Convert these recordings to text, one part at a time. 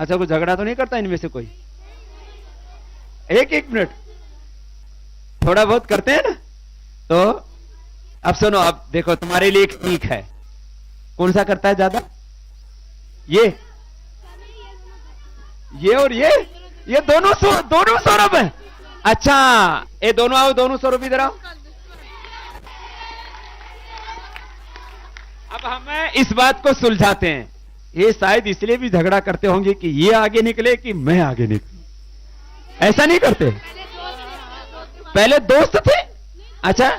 अच्छा, कोई झगड़ा तो नहीं करता इनमें से कोई? एक एक मिनट, थोड़ा बहुत करते हैं ना। तो अब सुनो, अब देखो तुम्हारे लिए एक सीख है। कौन सा करता है ज्यादा? ये और ये दोनों सौरभ है। अच्छा, ये दोनों आओ, दोनों सौरभ इधर आओ। अब हमें इस बात को सुलझाते हैं। ये शायद इसलिए भी झगड़ा करते होंगे कि ये आगे निकले कि मैं आगे निकलूं। ऐसा नहीं करते? पहले दोस्त थे। अच्छा,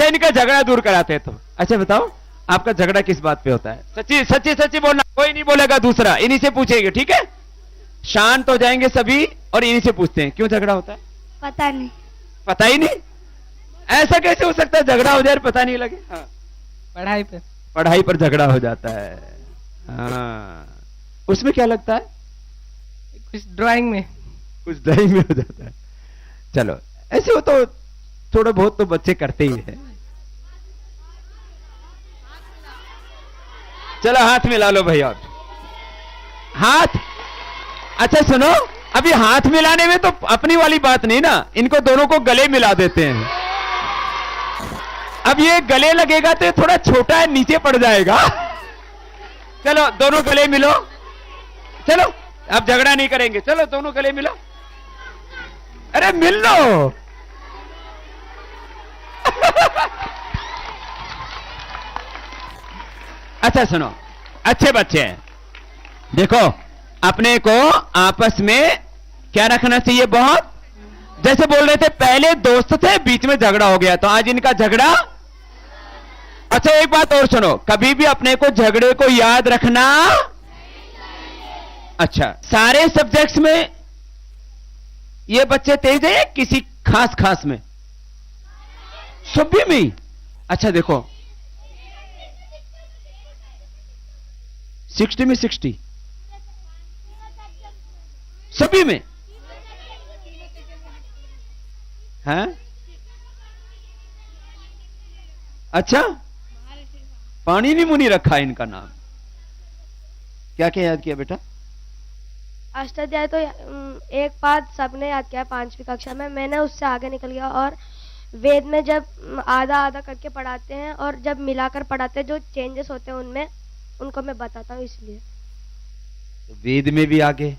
इनका झगड़ा दूर कराते हैं। तो अच्छा बताओ, आपका झगड़ा किस बात पे होता है? सच्ची बोलना, कोई नहीं बोलेगा दूसरा, इन्हीं से पूछेंगे, ठीक है? शांत हो जाएंगे सभी और इन्हीं से पूछते हैं, क्यों झगड़ा होता है? पता नहीं। पता ही नहीं? ऐसा कैसे हो सकता है झगड़ा हो जाए पता नहीं लगे? हाँ। पढ़ाई पर झगड़ा हो जाता है। हाँ, उसमें क्या लगता है? कुछ ड्राइंग में हो जाता है। चलो, ऐसे हो तो थोड़ा बहुत तो बच्चे करते ही हैं। चलो हाथ मिला लो भाई। और हाथ, अच्छा सुनो, अभी हाथ मिलाने में तो अपनी वाली बात नहीं ना, इनको दोनों को गले मिला देते हैं। अब ये गले लगेगा तो थोड़ा छोटा है, नीचे पड़ जाएगा। चलो दोनों गले मिलो। चलो अब झगड़ा नहीं करेंगे, चलो दोनों गले मिलो। अरे मिल लो। अच्छा सुनो, अच्छे बच्चे हैं, देखो अपने को आपस में क्या रखना चाहिए? बहुत, जैसे बोल रहे थे पहले दोस्त थे, बीच में झगड़ा हो गया, तो आज इनका झगड़ा। अच्छा एक बात और सुनो, कभी भी अपने को झगड़े को याद रखना। अच्छा, सारे सब्जेक्ट्स में ये बच्चे तेज है, किसी खास में? सभी में ही? अच्छा देखो, 60 में 60 सभी में है। अच्छा, पानी नहीं मुनी रखा इनका नाम। क्या क्या याद किया बेटा? अष्टाध्याय तो एक पाठ सबने याद किया 5वीं कक्षा में। मैंने उससे आगे निकल गया, और वेद में जब आधा आधा करके पढ़ाते हैं और जब मिलाकर पढ़ाते हैं, जो चेंजेस होते हैं उनमें, उनको मैं बताता हूँ, इसलिए। तो वेद में भी आगे,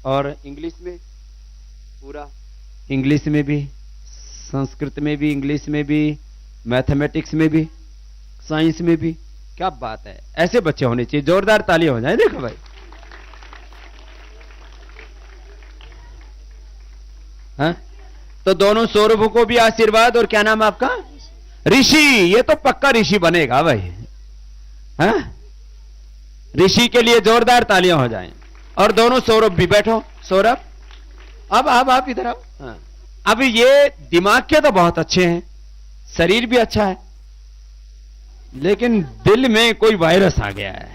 और इंग्लिश में पूरा, इंग्लिश में भी, संस्कृत में भी, इंग्लिश में भी, मैथमेटिक्स में भी, साइंस में भी। क्या बात है, ऐसे बच्चे होने चाहिए। जोरदार ताली हो जाए। देखो भाई, हाँ? तो दोनों सौरभों को भी आशीर्वाद। और क्या नाम है आपका? ऋषि। ये तो पक्का ऋषि बनेगा भाई। हाँ? ऋषि के लिए जोरदार तालियां हो जाएं। और दोनों सौरभ भी बैठो। सौरभ अब आप इधर आओ। हाँ। अब ये दिमाग के तो बहुत अच्छे हैं, शरीर भी अच्छा है, लेकिन दिल में कोई वायरस आ गया है,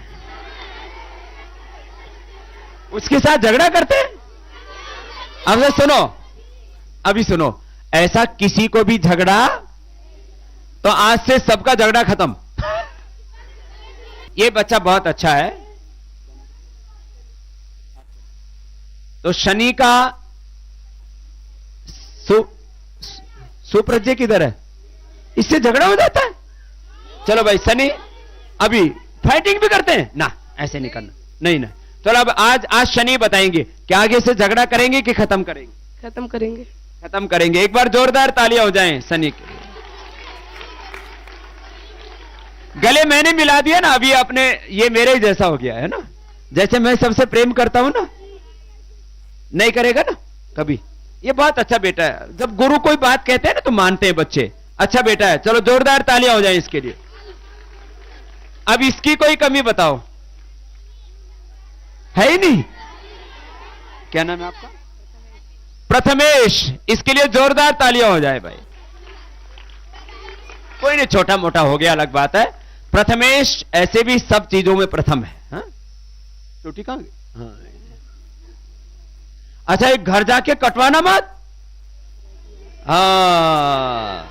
उसके साथ झगड़ा करते हैं। अब सुनो, अभी सुनो, ऐसा किसी को भी झगड़ा तो आज से सबका झगड़ा खत्म। ये बच्चा बहुत अच्छा है। तो शनि का सुप्रज्ञ किधर है? इससे झगड़ा हो जाता है। चलो भाई, शनि अभी फाइटिंग भी करते हैं ना, ऐसे नहीं करना, नहीं ना। चलो अब आज शनि बताएंगे कि आगे से झगड़ा करेंगे कि खत्म करेंगे? खत्म करेंगे। एक बार जोरदार तालियां हो जाएं शनि के लिए। गले मैंने मिला दिया ना अभी अपने, ये मेरे ही जैसा हो गया है ना। जैसे मैं सबसे प्रेम करता हूं ना, नहीं करेगा ना कभी। ये बहुत अच्छा बेटा है। जब गुरु कोई बात कहते हैं ना तो मानते हैं बच्चे। अच्छा बेटा है। चलो जोरदार तालियां हो जाएं इसके लिए। अब इसकी कोई कमी बताओ, है ही नहीं। क्या नाम है आपका? प्रथमेश। इसके लिए जोरदार तालियां हो जाए भाई। कोई नहीं, छोटा मोटा हो गया अलग बात है। प्रथमेश ऐसे भी सब चीजों में प्रथम है। हाँ? चोटी कहां गई? हाँ। अच्छा, एक घर जाके कटवाना मत। हाँ,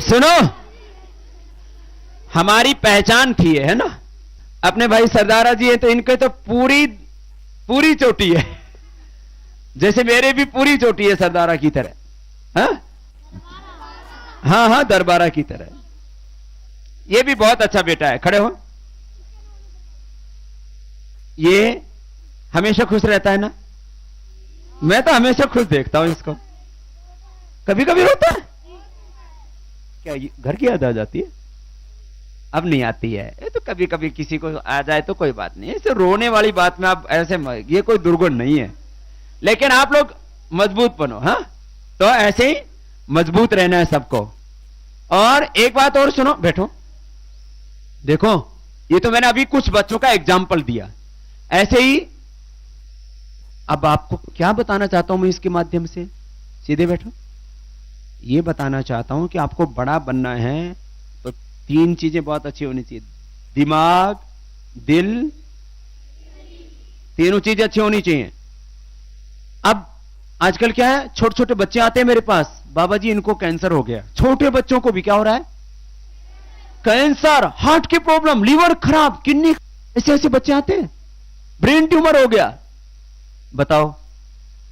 सुनो, हमारी पहचान थी है ना। अपने भाई सरदारा जी हैं तो इनके तो पूरी पूरी चोटी है, जैसे मेरे भी पूरी चोटी है सरदारा की तरह। हाँ हाँ, दरबारा की तरह। ये भी बहुत अच्छा बेटा है, खड़े हो। ये हमेशा खुश रहता है ना, मैं तो हमेशा खुश देखता हूं इसको। कभी कभी रोता है क्या? घर की याद आ जाती है? अब नहीं आती है, ये तो कभी कभी किसी को आ जाए तो कोई बात नहीं है, इसे रोने वाली बात में आप ऐसे, ये कोई दुर्गुण नहीं है। लेकिन आप लोग मजबूत बनो, हाँ, तो ऐसे ही मजबूत रहना है सबको। और एक बात और सुनो, बैठो, देखो, ये तो मैंने अभी कुछ बच्चों का एग्जाम्पल दिया, ऐसे ही अब आपको क्या बताना चाहता हूं मैं इसके माध्यम से, सीधे बैठो। ये बताना चाहता हूं कि आपको बड़ा बनना है तो 3 चीजें बहुत अच्छी होनी चाहिए, दिमाग, दिल, तीनों चीजें अच्छी होनी चाहिए। अब आजकल क्या है, छोटे छोटे बच्चे आते हैं मेरे पास, बाबा जी इनको कैंसर हो गया। छोटे बच्चों को भी क्या हो रहा है? कैंसर, हार्ट की प्रॉब्लम, लीवर खराब, किडनी, ऐसे ऐसे बच्चे आते हैं, ब्रेन ट्यूमर हो गया। बताओ,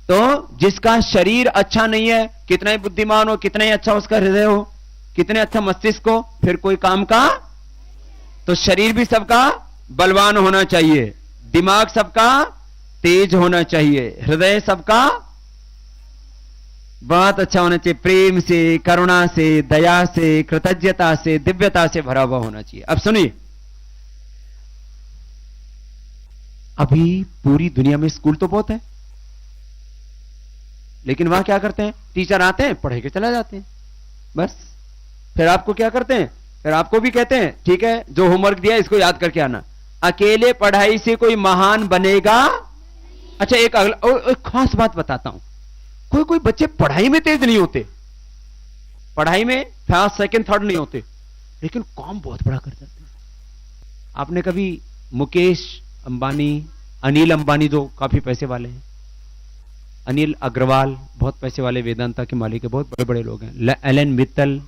तो जिसका शरीर अच्छा नहीं है, कितना ही बुद्धिमान हो, कितना ही अच्छा उसका हृदय हो, कितने अच्छा मस्तिष्क हो, फिर कोई काम का। तो शरीर भी सबका बलवान होना चाहिए, दिमाग सबका तेज होना चाहिए, हृदय सबका बहुत अच्छा होना चाहिए, प्रेम से, करुणा से, दया से, कृतज्ञता से, दिव्यता से भरा हुआ होना चाहिए। अब सुनिए, अभी पूरी दुनिया में स्कूल तो बहुत है, लेकिन वहां क्या करते हैं, टीचर आते हैं, पढ़े के चला जाते हैं, बस। फिर आपको क्या करते हैं, फिर आपको भी कहते हैं ठीक है, जो होमवर्क दिया इसको याद करके आना। अकेले पढ़ाई से कोई महान बनेगा। अच्छा, एक खास बात बताता हूं, कोई कोई बच्चे पढ़ाई में तेज नहीं होते, पढ़ाई में फर्स्ट सेकंड थर्ड नहीं होते, लेकिन काम बहुत बड़ा कर जाते हैं। आपने कभी मुकेश अंबानी, अनिल अंबानी जो काफी पैसे वाले हैं, अनिल अग्रवाल बहुत पैसे वाले, वेदांता के मालिक है, बहुत बड़े बड़े लोग हैं, एलन मित्तल,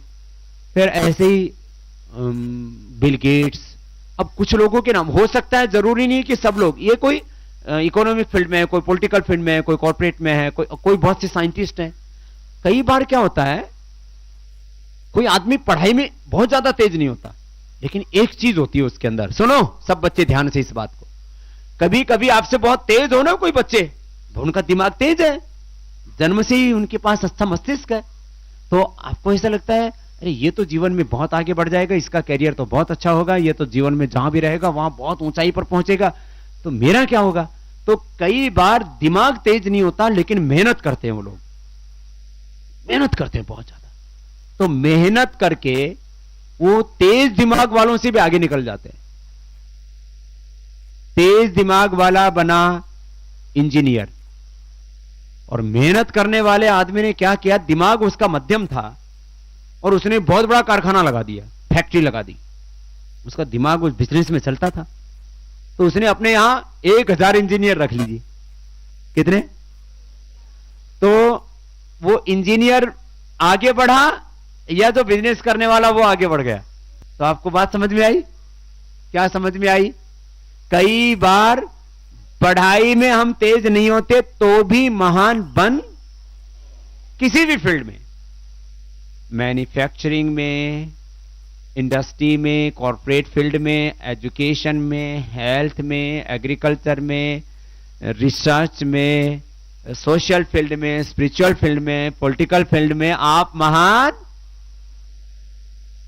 फिर ऐसे ही बिल गेट्स। अब कुछ लोगों के नाम हो सकता है, जरूरी नहीं कि सब लोग, ये कोई इकोनॉमिक फील्ड में है, कोई पॉलिटिकल फील्ड में है, कोई कॉर्पोरेट में है, कोई बहुत से साइंटिस्ट हैं। कई बार क्या होता है, कोई आदमी पढ़ाई में बहुत ज्यादा तेज नहीं होता, लेकिन एक चीज होती है उसके अंदर, सुनो सब बच्चे ध्यान से इस बात को, कभी कभी आपसे बहुत तेज हो ना कोई बच्चे, उनका दिमाग तेज है, जन्म से ही उनके पास अच्छा मस्तिष्क है, तो आपको ऐसा लगता है अरे ये तो जीवन में बहुत आगे बढ़ जाएगा, इसका कैरियर तो बहुत अच्छा होगा, ये तो जीवन में जहां भी रहेगा वहां बहुत ऊंचाई पर पहुंचेगा, तो मेरा क्या होगा। तो कई बार दिमाग तेज नहीं होता, लेकिन मेहनत करते हैं वो लोग, मेहनत करते हैं बहुत ज्यादा, तो मेहनत करके वो तेज दिमाग वालों से भी आगे निकल जाते हैं। तेज दिमाग वाला बना इंजीनियर, और मेहनत करने वाले आदमी ने क्या किया, दिमाग उसका मध्यम था और उसने बहुत बड़ा कारखाना लगा दिया, फैक्ट्री लगा दी, उसका दिमाग उस बिजनेस में चलता था, तो उसने अपने यहां 1000 इंजीनियर रख लीजिए। कितने? तो वो इंजीनियर आगे बढ़ा या जो बिजनेस करने वाला वो आगे बढ़ गया? तो आपको बात समझ में आई? क्या समझ में आई? कई बार पढ़ाई में हम तेज नहीं होते तो भी महान बन, किसी भी फील्ड में, मैन्युफैक्चरिंग में, इंडस्ट्री में, कॉर्पोरेट फील्ड में, एजुकेशन में, हेल्थ में, एग्रीकल्चर में, रिसर्च में, सोशल फील्ड में, स्पिरिचुअल फील्ड में, पॉलिटिकल फील्ड में आप महान।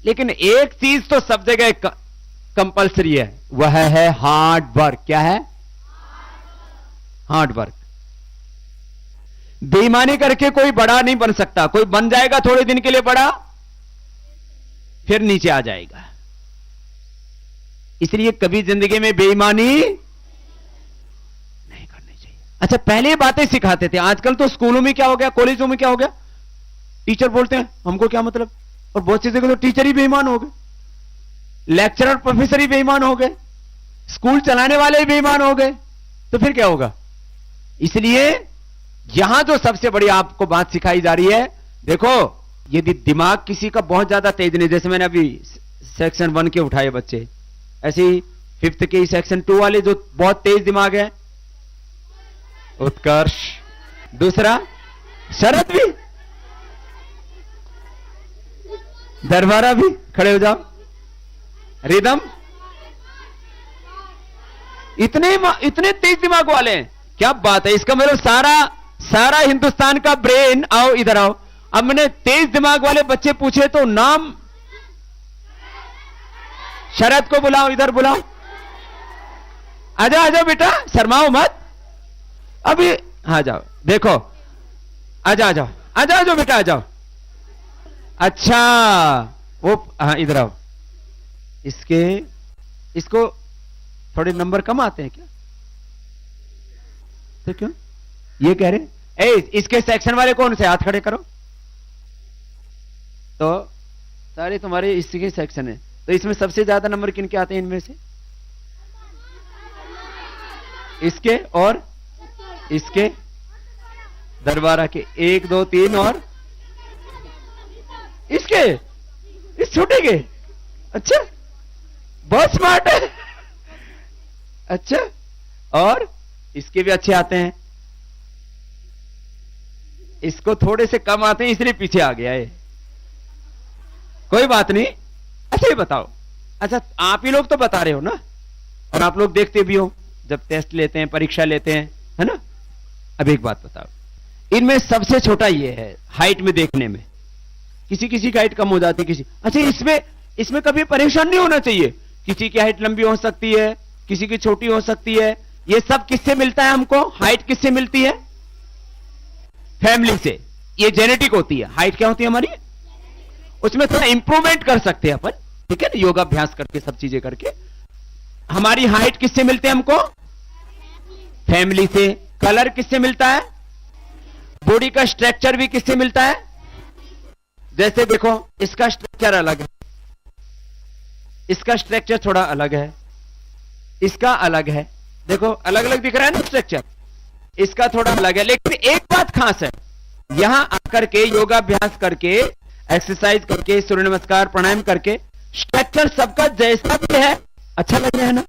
लेकिन एक चीज तो सब जगह कंपल्सरी है, वह है हार्ड वर्क। क्या है? Hard work. बेईमानी करके कोई बड़ा नहीं बन सकता, कोई बन जाएगा थोड़े दिन के लिए बड़ा, फिर नीचे आ जाएगा। इसलिए कभी जिंदगी में बेईमानी नहीं करनी चाहिए। अच्छा, पहले बातें सिखाते थे, आजकल तो स्कूलों में क्या हो गया, कॉलेजों में क्या हो गया, टीचर बोलते हैं हमको क्या मतलब, और बहुत सी जगह तो टीचर ही बेईमान हो गए, लेक्चरर प्रोफेसर ही बेईमान हो गए, स्कूल चलाने वाले ही बेईमान हो गए, तो फिर क्या होगा। इसलिए यहां जो सबसे बड़ी आपको बात सिखाई जा रही है, देखो यदि दिमाग किसी का बहुत ज्यादा तेज नहीं, जैसे मैंने अभी सेक्शन 1 के उठाए बच्चे, ऐसे ही फिफ्थ के सेक्शन 2 वाले जो बहुत तेज दिमाग है? उत्कर्ष। दूसरा शरद भी, दरबारा भी, खड़े हो जाओ। रिदम, इतने तेज दिमाग वाले हैं, क्या बात है। इसका मतलब सारा हिंदुस्तान का ब्रेन, आओ इधर आओ। अब मैंने तेज दिमाग वाले बच्चे पूछे तो नाम, शरद को बुलाओ, इधर बुलाओ। आजा आजा बेटा, शर्माओ मत। अभी हाँ जाओ, देखो, आजा आ जाओ, आजा आ जाओ बेटा, आ जाओ। अच्छा वो, हाँ इधर आओ। इसको थोड़े नंबर कम आते हैं क्या? तो क्यों ये कह रहे? इसके सेक्शन वाले कौन से? हाथ खड़े करो। तो सारे तुम्हारे इसके सेक्शन है, तो इसमें सबसे ज्यादा नंबर किन के आते हैं इनमें से? इसके और इसके, दरबारा के 1 2 3 और इसके, इस छोटे के। अच्छा बहुत स्मार्ट है। अच्छा, और इसके भी अच्छे आते हैं, इसको थोड़े से कम आते हैं इसलिए पीछे आ गया है। कोई बात नहीं। अच्छा ये बताओ, अच्छा आप ही लोग तो बता रहे हो ना, और आप लोग देखते भी हो जब टेस्ट लेते हैं, परीक्षा लेते हैं, है ना। अब एक बात बताओ, इनमें सबसे छोटा ये है हाइट में देखने में, किसी किसी की हाइट कम हो जाती है, किसी। अच्छा इसमें कभी परेशान नहीं होना चाहिए। किसी की हाइट लंबी हो सकती है, किसी की छोटी हो सकती है। ये सब किससे मिलता है हमको? हाइट किससे मिलती है? फैमिली से। ये जेनेटिक होती है। हाइट क्या होती है हमारी? उसमें थोड़ा इंप्रूवमेंट कर सकते हैं अपन, ठीक है ना, योगाभ्यास करके, सब चीजें करके। हमारी हाइट किससे मिलते हैं हमको? फैमिली से। कलर किससे मिलता है? बॉडी का स्ट्रक्चर भी किससे मिलता है? जैसे देखो, इसका स्ट्रक्चर अलग है, इसका स्ट्रक्चर थोड़ा अलग है, इसका अलग है। देखो अलग अलग दिख रहा है ना स्ट्रक्चर, इसका थोड़ा अलग है। लेकिन एक बात खास है, यहां आकर के योगाभ्यास करके, एक्सरसाइज करके, सूर्य नमस्कार प्राणायाम करके, स्ट्रक्चर सबका जैसा भी है, अच्छा लग रहा है ना,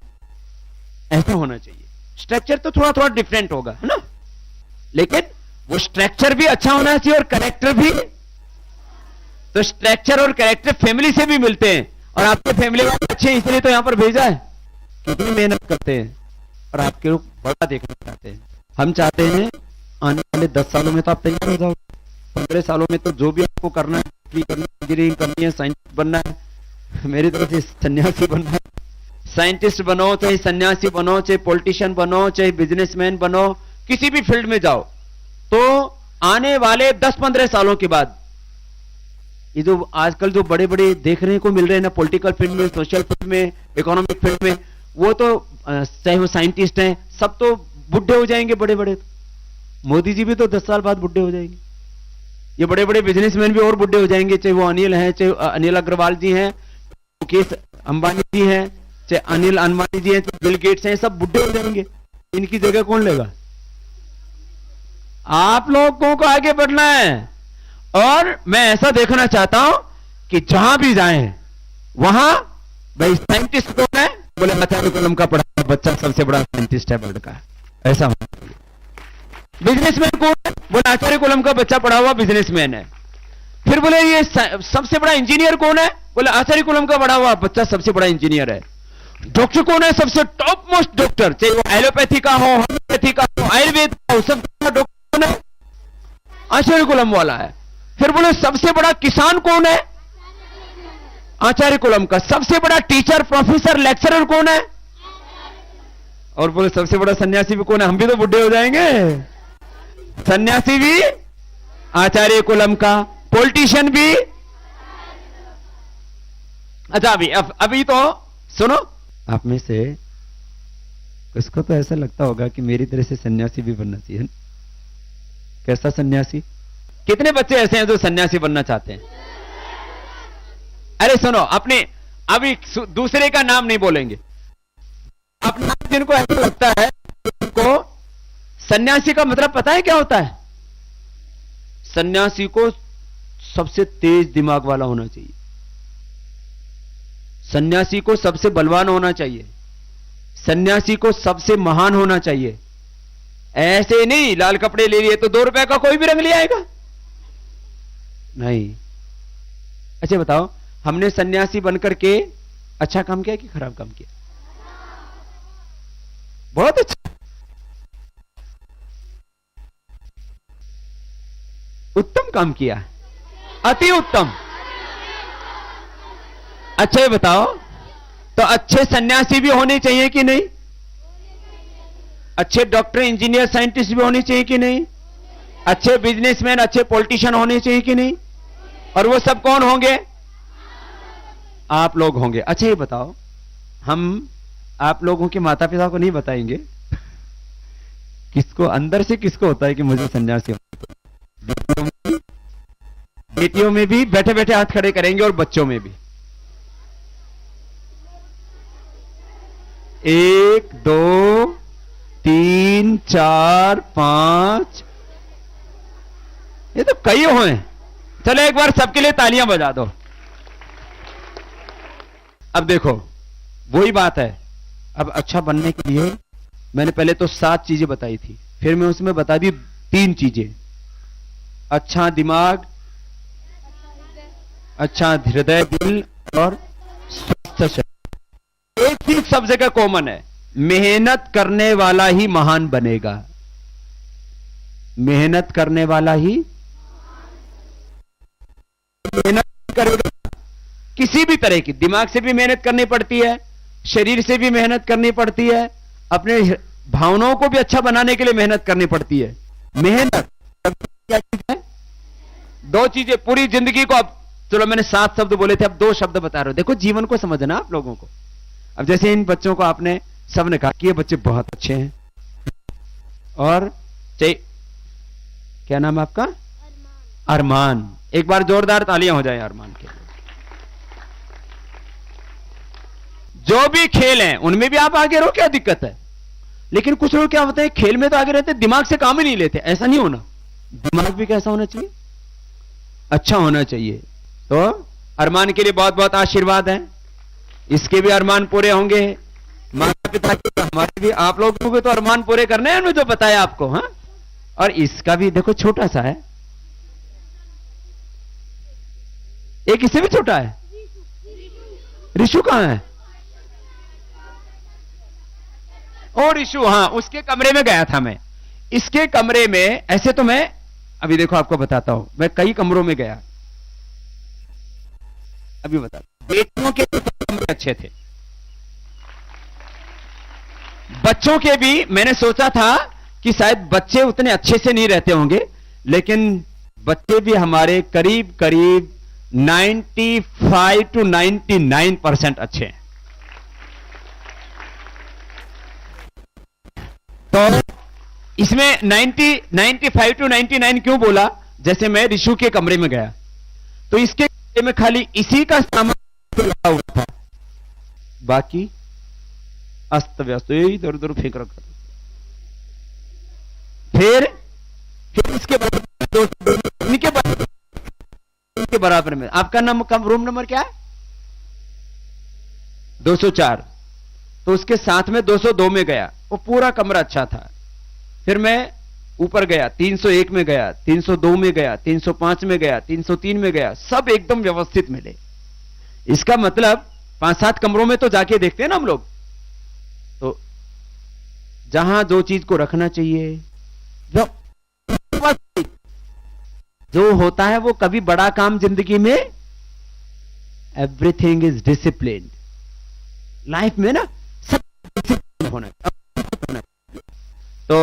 ऐसा होना चाहिए। स्ट्रक्चर तो थोड़ा थोड़ा डिफरेंट होगा, है ना, लेकिन वो स्ट्रक्चर भी अच्छा होना चाहिए और कैरेक्टर भी। तो स्ट्रक्चर और कैरेक्टर फैमिली से भी मिलते हैं, और आपके फैमिली वाले अच्छे इसलिए तो यहां पर भेजा है। कितनी मेहनत करते हैं और आपके लोग बड़ा देखना चाहते हैं। हम चाहते हैं आने वाले 10 सालों में तो आप तैयार हो जाओ, 15 सालों में तो जो भी आपको करना है, इंजीनियरिंग करनी है, साइंटिस्ट बनना है, मेरी तरफ से सन्यासी बनना है। साइंटिस्ट बनो, चाहे सन्यासी बनो, चाहे पॉलिटिशियन बनो, चाहे बिजनेसमैन बनो, किसी भी फील्ड में जाओ, तो आने वाले 10-15 सालों के बाद ये जो आजकल जो बड़े बड़े देखने को मिल रहे हैं ना, पॉलिटिकल फील्ड में, सोशल फील्ड में, इकोनॉमिक फील्ड में, वो तो चाहे वो साइंटिस्ट हैं, सब तो बुढ़े हो जाएंगे बड़े बड़े। मोदी जी भी तो 10 साल बाद बुढ़े हो जाएंगे। ये बड़े बड़े बिजनेसमैन भी और बुढ़े हो जाएंगे, चाहे वो अनिल हैं, चाहे अनिल अग्रवाल जी हैं, मुकेश अंबानी जी हैं, चाहे अनिल अंबानी जी हैं, चाहे बिल गेट्स हैं, सब बुढ़े हो जाएंगे। इनकी जगह कौन लेगा? आप लोगों को आगे बढ़ना है। और मैं ऐसा देखना चाहता हूं कि जहां भी जाएं वहां, भाई साइंटिस्ट कौन है? बोले आचार्य कलम का पढ़ा हुआ बच्चा सबसे बड़ा साइंटिस्ट है वर्ल्ड का, ऐसा होना चाहिए। बिजनेसमैन कौन है? बोले आचार्य कलम का बच्चा पढ़ा हुआ बिजनेसमैन है। फिर बोले ये सबसे बड़ा इंजीनियर कौन है? बोले आचार्य कलम का पढ़ा हुआ बच्चा सबसे बड़ा इंजीनियर है। डॉक्टर कौन है? सबसे टॉप मोस्ट डॉक्टर, चाहे वो एलोपैथी का हो, होम्योपैथी का हो, आयुर्वेद का हो, सबसे डॉक्टर कौन है? आचार्य कलम वाला है। फिर बोले सबसे बड़ा किसान कौन है? आचार्य कुलम का। सबसे बड़ा टीचर, प्रोफेसर, लेक्चरर कौन है? और बोले सबसे बड़ा सन्यासी भी कौन है? हम भी तो बुढ़े हो जाएंगे। सन्यासी भी आचार्य कुलम का, पॉलिटिशियन भी। अच्छा अभी तो सुनो, आप में से किसको तो ऐसा लगता होगा कि मेरी तरह से सन्यासी भी बनना चाहिए। कैसा सन्यासी? कितने बच्चे ऐसे हैं जो सन्यासी बनना चाहते हैं? अरे सुनो, अपने अभी दूसरे का नाम नहीं बोलेंगे, अपना जिनको ऐसा लगता है, उनको सन्यासी का मतलब पता है क्या होता है? सन्यासी को सबसे तेज दिमाग वाला होना चाहिए, सन्यासी को सबसे बलवान होना चाहिए, सन्यासी को सबसे महान होना चाहिए। ऐसे नहीं लाल कपड़े ले लिए तो 2 रुपए का कोई भी रंग ले आएगा, नहीं। अच्छा बताओ, हमने सन्यासी बनकर के अच्छा काम किया कि खराब काम किया? बहुत अच्छा, उत्तम काम किया, अति उत्तम। अच्छा ये बताओ, तो अच्छे सन्यासी भी होने चाहिए कि नहीं? अच्छे डॉक्टर, इंजीनियर, साइंटिस्ट भी होने चाहिए कि नहीं? अच्छे बिजनेसमैन, अच्छे पॉलिटिशियन होने चाहिए कि नहीं? और वो सब कौन होंगे? आप लोग होंगे। अच्छा ये बताओ, हम आप लोगों के माता पिता को नहीं बताएंगे किसको अंदर से किसको होता है कि मुझे सन्यासी होना है? बेटियों में भी बैठे बैठे हाथ खड़े करेंगे और बच्चों में भी। 1 2 3 4 5, ये तो कई हुए। चलो एक बार सबके लिए तालियां बजा दो। अब देखो वही बात है, अब अच्छा बनने के लिए मैंने पहले तो 7 चीजें बताई थी, फिर मैं उसमें बता दी 3 चीजें। अच्छा दिमाग, अच्छा हृदय, दिल और स्वस्थ शरीर। एक चीज सब जगह कॉमन है, मेहनत करने वाला ही महान बनेगा। मेहनत करने वाला ही मेहनत करेगा। किसी भी तरह की, दिमाग से भी मेहनत करनी पड़ती है, शरीर से भी मेहनत करनी पड़ती है, अपने भावनाओं को भी अच्छा बनाने के लिए मेहनत करनी पड़ती है। मेहनत क्या चीज है? 2 चीजें पूरी जिंदगी को। अब चलो मैंने 7 शब्द बोले थे, अब 2 शब्द बता रहा हूं। देखो जीवन को समझना आप लोगों को। अब जैसे इन बच्चों को आपने सबने कहा कि ये बच्चे बहुत अच्छे हैं, और क्या नाम है आपका? अरमान। एक बार जोरदार तालियां हो जाए अरमान के लिए। जो भी खेल हैं उनमें भी आप आगे रहो, क्या दिक्कत है? लेकिन कुछ लोग क्या होते हैं, खेल में तो आगे रहते हैं, दिमाग से काम ही नहीं लेते। ऐसा नहीं होना, दिमाग भी कैसा होना चाहिए? अच्छा होना चाहिए। तो अरमान के लिए बहुत बहुत आशीर्वाद है, इसके भी अरमान पूरे होंगे, माता पिता के, हमारे भी, आप लोगों को तो अरमान पूरे करने हैं, जो बताया आपको। हाँ, और इसका भी देखो छोटा सा है, एक इससे भी छोटा है। ऋषु कहां है? और ऋषु, हाँ, उसके कमरे में गया था मैं। इसके कमरे में, ऐसे तो मैं अभी देखो आपको बताता हूं, मैं कई कमरों में गया, अभी बता। बेटियों के कमरे अच्छे थे, बच्चों के भी मैंने सोचा था कि शायद बच्चे उतने अच्छे से नहीं रहते होंगे, लेकिन बच्चे भी हमारे करीब करीब 95 to 99% अच्छे हैं। तो इसमें 95 to 99 क्यों बोला? जैसे मैं ऋषु के कमरे में गया तो इसके कमरे में खाली इसी का सामान लगा हुआ था, बाकी अस्त व्यस्त इधर उधर फेंक रखा। फिर इसके बराबर में आपका रूम नंबर क्या है? 204। तो उसके साथ में 202 में गया, वो पूरा कमरा अच्छा था। फिर मैं ऊपर गया, 301 में गया, 302 में गया, 305 में गया, 303 में गया, सब एकदम व्यवस्थित मिले। इसका मतलब 5-7 कमरों में तो जाके देखते हैं ना हम लोग, तो जहां जो चीज को रखना चाहिए, जो होता है वो कभी बड़ा काम जिंदगी में, एवरीथिंग इज डिसिप्लिन। लाइफ में ना सब डिसिप्लिन होना है। तो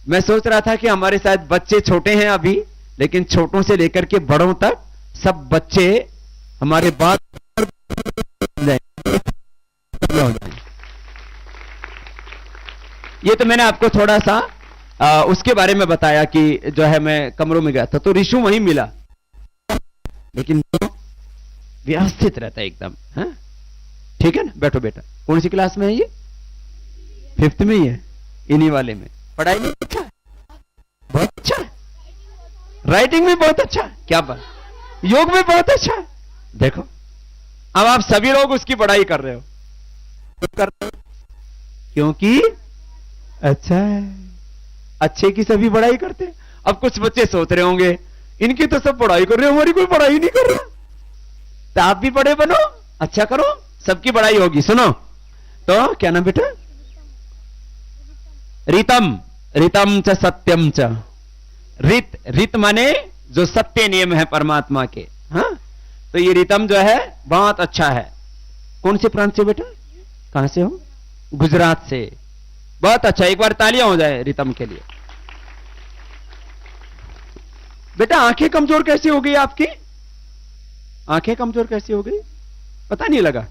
मैं सोच रहा था कि हमारे शायद बच्चे छोटे हैं अभी, लेकिन छोटों से लेकर के बड़ों तक सब बच्चे हमारे बात ये तो मैंने आपको थोड़ा सा उसके बारे में बताया कि जो है मैं कमरों में गया था तो ऋषु वहीं मिला, लेकिन व्यवस्थित रहता है एकदम। हाँ ठीक है ना, बैठो बेटा। कौन सी क्लास में है ये? 5th में ही है, इन्हीं वाले में। पढ़ाई में अच्छा है, बहुत अच्छा है, राइटिंग में बहुत अच्छा है, क्या बात, योग में बहुत अच्छा है। देखो अब आप सभी लोग उसकी पढ़ाई कर रहे हो, क्योंकि अच्छा है। अच्छे की सभी बड़ाई करते हैं। अब कुछ बच्चे सोच रहे होंगे इनकी तो सब पढ़ाई कर रहे हैं, हमारी कोई पढ़ाई नहीं कर रहा। तो आप भी बड़े बनो, अच्छा करो, सबकी बड़ाई होगी। सुनो तो क्या नाम बेटा? रितम। रितम च सत्यम च। रित माने जो सत्य नियम है परमात्मा के। हाँ, तो ये रितम जो है बहुत अच्छा है। कौन से प्रांत से बेटा? कहां से हो? गुजरात से। बहुत अच्छा, एक बार तालियां हो जाए रितम के लिए। बेटा आंखें कमजोर कैसी हो गई आपकी? आंखें कमजोर कैसी हो गई? पता नहीं लगा?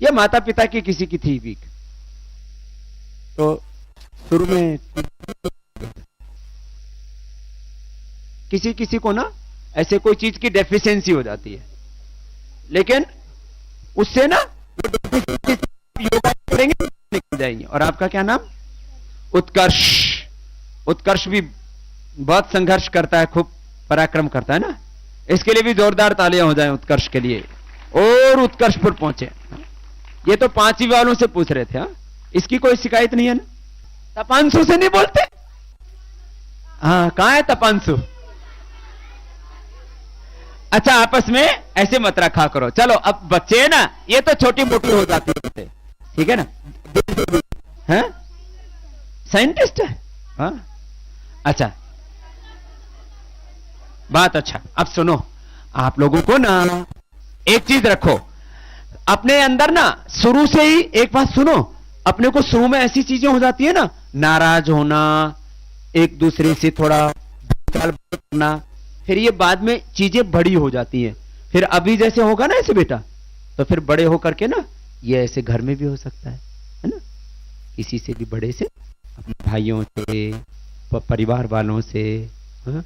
ये माता पिता की किसी की थी वीक, तो शुरू में किसी किसी को ना ऐसे कोई चीज की डेफिशिएंसी हो जाती है, लेकिन उससे ना योगा करेंगे निकल जाएंगे। और आपका क्या नाम? उत्कर्ष। उत्कर्ष भी बहुत संघर्ष करता है, खूब पराक्रम करता है ना। इसके लिए भी जोरदार तालियां हो जाएं उत्कर्ष के लिए। और उत्कर्ष पर पहुंचे। ये तो 5वीं वालों से पूछ रहे थे। हाँ, इसकी कोई शिकायत नहीं है ना? तपांशु से नहीं बोलते? हाँ, कहां है तपांशु? अच्छा, आपस में ऐसे मत रखा करो। चलो अब बच्चे है ना, ये तो छोटी मोटी हो जाती है, ठीक है ना? हैं? साइंटिस्ट है। हाँ, अच्छा, बात अच्छा। अब सुनो, आप लोगों को ना एक चीज रखो अपने अंदर ना, शुरू से ही एक बात सुनो। अपने को शुरू में ऐसी चीजें हो जाती है ना, नाराज होना, एक दूसरे से थोड़ा करना, फिर ये बाद में चीजें बड़ी हो जाती हैं। फिर अभी जैसे होगा ना ऐसे बेटा, तो फिर बड़े होकर के ना ये ऐसे घर में भी हो सकता है ना? किसी से भी बड़े से, अपने भाइयों से, परिवार वालों से। हाँ?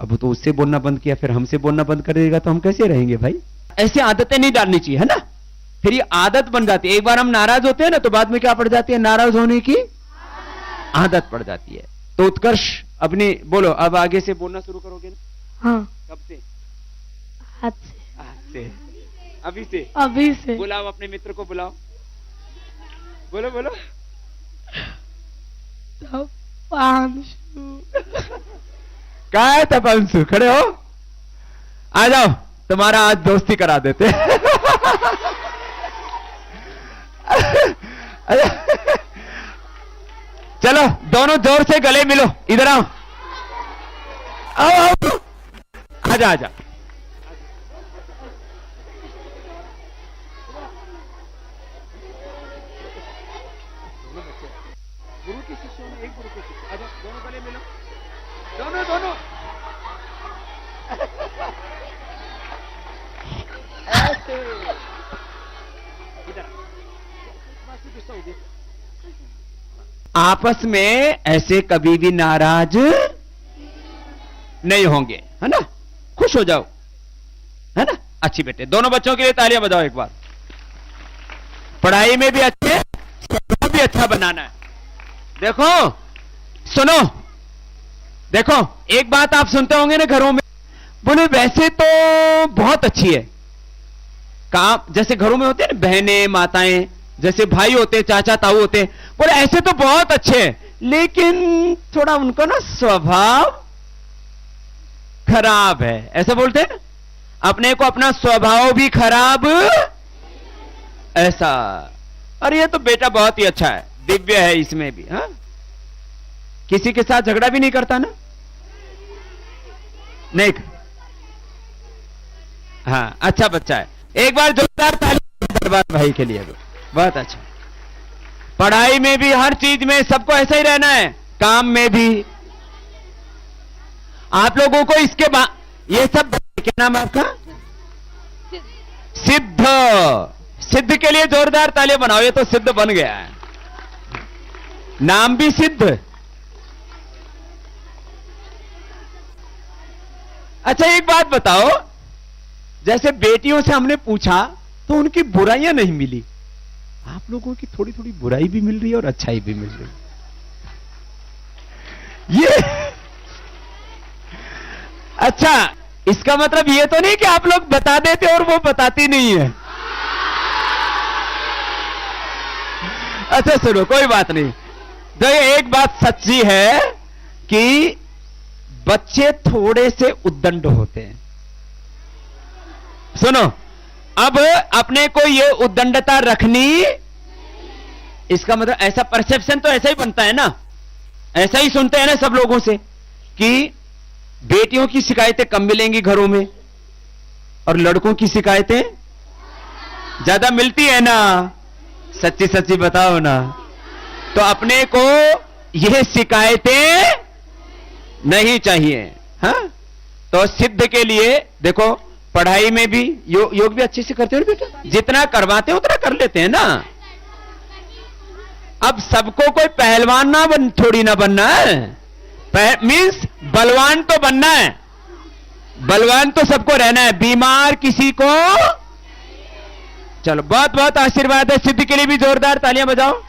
अब तो उससे बोलना बंद किया, फिर हमसे बोलना बंद कर देगा तो हम कैसे रहेंगे भाई? ऐसी आदतें नहीं डालनी चाहिए, है ना? फिर ये आदत बन जाती है। एक बार हम नाराज होते हैं ना, तो बाद में क्या पड़ जाती है? नाराज होने की आदत पड़ जाती है। तो उत्कर्ष अपनी बोलो, अब आगे से बोलना शुरू करोगे ना? हाँ। कब से? आज से। आज से? अभी से? अभी से। बुलाओ अपने मित्र को, बुलाओ, बोलो बोलो। तपांशु। कहाँ है तपांशु? खड़े हो, आ जाओ, तुम्हारा आज दोस्ती करा देते। चलो दोनों जोर से गले मिलो, इधर आओ, आओ आओ, आजा आजा। गुरु की शिष्यों में एक गुरु के शिष्य, आजा दोनों गले मिलो, दोनों दोनों। ऐसे इधर आपस में ऐसे कभी भी नाराज नहीं होंगे, है ना? खुश हो जाओ, है ना? अच्छी बेटे, दोनों बच्चों के लिए तालियां बजाओ एक बार। पढ़ाई में भी अच्छे, स्वभाव भी अच्छा बनाना है। देखो सुनो, देखो एक बात आप सुनते होंगे ना घरों में, बोले वैसे तो बहुत अच्छी है काम, जैसे घरों में होते हैं ना बहनें माताएं, जैसे भाई होते, चाचा ताऊ होते, बोले ऐसे तो बहुत अच्छे हैं, लेकिन थोड़ा उनको ना स्वभाव खराब है, ऐसा बोलते हैं। अपने को अपना स्वभाव भी खराब ऐसा। और ये तो बेटा बहुत ही अच्छा है, दिव्य है इसमें भी। हाँ, किसी के साथ झगड़ा भी नहीं करता ना? नहीं। हाँ, अच्छा बच्चा है। एक बार जोरदार ताली दरबार भाई के लिए, बहुत अच्छा। पढ़ाई में भी, हर चीज में सबको ऐसा ही रहना है, काम में भी। आप लोगों को इसके बाद ये सब, क्या नाम है आपका? सिद्ध। सिद्ध के लिए जोरदार तालियां बनाओ, ये तो सिद्ध बन गया है, नाम भी सिद्ध। अच्छा एक बात बताओ, जैसे बेटियों से हमने पूछा तो उनकी बुराइयां नहीं मिली, आप लोगों की थोड़ी थोड़ी बुराई भी मिल रही है और अच्छाई भी मिल रही है। ये अच्छा, इसका मतलब ये तो नहीं कि आप लोग बता देते और वो बताती नहीं है। अच्छा सुनो, कोई बात नहीं। तो ये एक बात सच्ची है कि बच्चे थोड़े से उद्दंड होते हैं। सुनो, अब अपने को ये उद्दंडता रखनी, इसका मतलब ऐसा परसेप्शन तो ऐसा ही बनता है ना, ऐसा ही सुनते हैं ना सब लोगों से कि बेटियों की शिकायतें कम मिलेंगी घरों में और लड़कों की शिकायतें ज्यादा मिलती है ना। सच्ची सच्ची बताओ ना। तो अपने को यह शिकायतें नहीं चाहिए। हाँ, तो सिद्ध के लिए देखो, पढ़ाई में भी योग भी अच्छे से करते हो बेटा, जितना करवाते हो उतना कर लेते हैं ना। अब सबको कोई पहलवान थोड़ी ना बनना है, मींस बलवान तो बनना है, बलवान तो सबको रहना है, बीमार किसी को। चलो, बहुत बहुत आशीर्वाद है। सिद्ध के लिए भी जोरदार तालियां बजाओ।